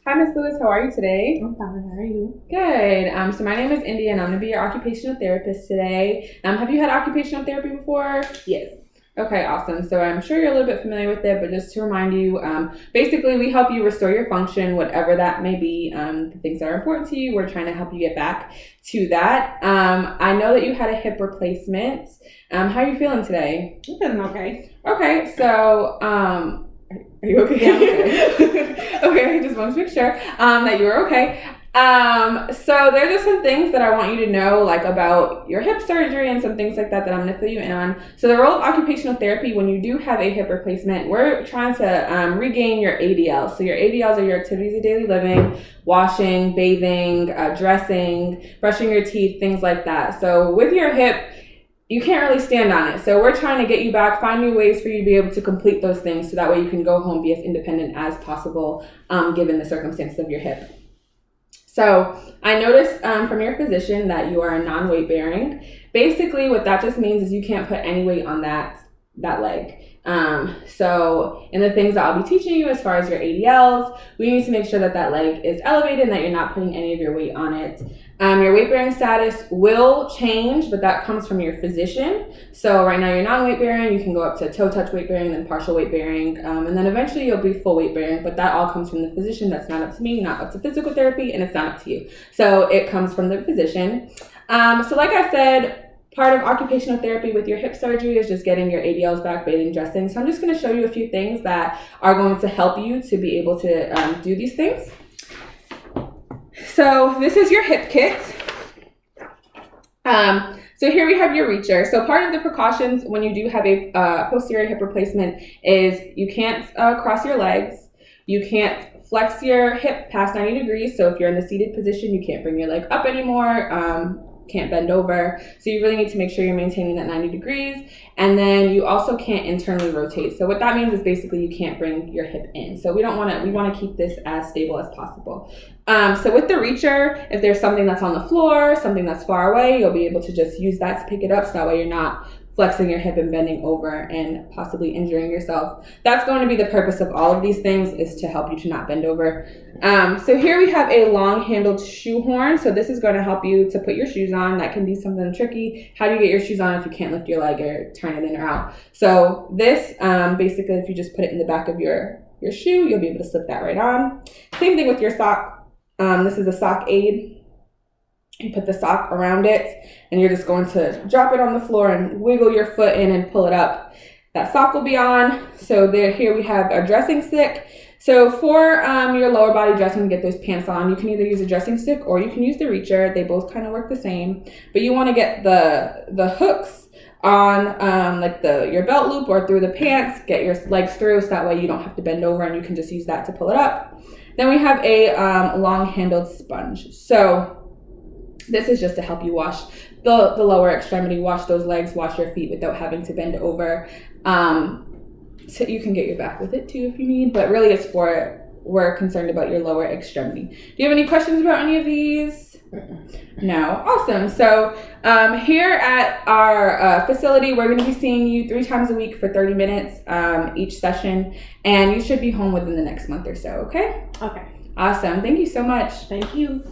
Hi, Miss Lewis. How are you today? I'm fine. How are you? Good. So my name is India, and I'm going to be your occupational therapist today. Have you had occupational therapy before? Yes. Okay, awesome. So I'm sure you're a little bit familiar with it, but just to remind you, basically we help you restore your function, whatever that may be. The things that are important to you, we're trying to help you get back to that. I know that you had a hip replacement. How are you feeling today? I'm feeling okay. Okay, so are you okay? Yeah, I'm okay. Okay, I just wanted to make sure that you were okay. So there are just some things that I want you to know, like about your hip surgery and some things like that that I'm going to fill you in on. So the role of occupational therapy when you do have a hip replacement, we're trying to regain your ADLs. So your ADLs are your activities of daily living, washing, bathing, dressing, brushing your teeth, things like that. So with your hip, you can't really stand on it. So we're trying to get you back, find new ways for you to be able to complete those things so that way you can go home, be as independent as possible, given the circumstances of your hip. So I noticed from your physician that you are non-weight bearing. Basically what that just means is you can't put any weight on that leg. So in the things that I'll be teaching you as far as your ADLs, we need to make sure that that leg is elevated and that you're not putting any of your weight on it. Your weight bearing status will change, but that comes from your physician. So right now you're non-weight bearing, you can go up to toe touch weight bearing, then partial weight bearing, and then eventually you'll be full weight bearing, but that all comes from the physician. That's not up to me, not up to physical therapy, and it's not up to you. So it comes from the physician. So like I said, part of occupational therapy with your hip surgery is just getting your ADLs back, bathing, dressing. So I'm just going to show you a few things that are going to help you to be able to do these things. So this is your hip kit. So here we have your reacher. So part of the precautions when you do have a posterior hip replacement is you can't cross your legs. You can't flex your hip past 90 degrees. So if you're in the seated position, you can't bring your leg up anymore. Can't bend over. So you really need to make sure you're maintaining that 90 degrees. And then you also can't internally rotate. So what that means is basically you can't bring your hip in. So we want to keep this as stable as possible. So with the reacher, if there's something that's on the floor, something that's far away, you'll be able to just use that to pick it up. So that way you're not flexing your hip and bending over and possibly injuring yourself. That's going to be the purpose of all of these things, is to help you to not bend over. So here we have a long-handled shoe horn. So this is going to help you to put your shoes on. That can be something tricky. How do you get your shoes on if you can't lift your leg or turn it in or out? So this, basically, if you just put it in the back of your shoe, you'll be able to slip that right on. Same thing with your sock. This is a sock aid. You put the sock around it, and you're just going to drop it on the floor and wiggle your foot in and pull it up. That sock will be on. So here we have a dressing stick. So for your lower body dressing to get those pants on, you can either use a dressing stick or you can use the reacher. They both kind of work the same, but you want to get the hooks on your belt loop or through the pants. Get your legs through so that way you don't have to bend over and you can just use that to pull it up. Then we have a long-handled sponge. So this is just to help you wash the lower extremity, wash those legs, wash your feet without having to bend over. So you can get your back with it too if you need, but really it's we're concerned about your lower extremity. Do you have any questions about any of these? No? Awesome. So here at our facility, we're going to be seeing you 3 times a week for 30 minutes each session, and you should be home within the next month or so, okay? Okay. Awesome. Thank you so much. Thank you.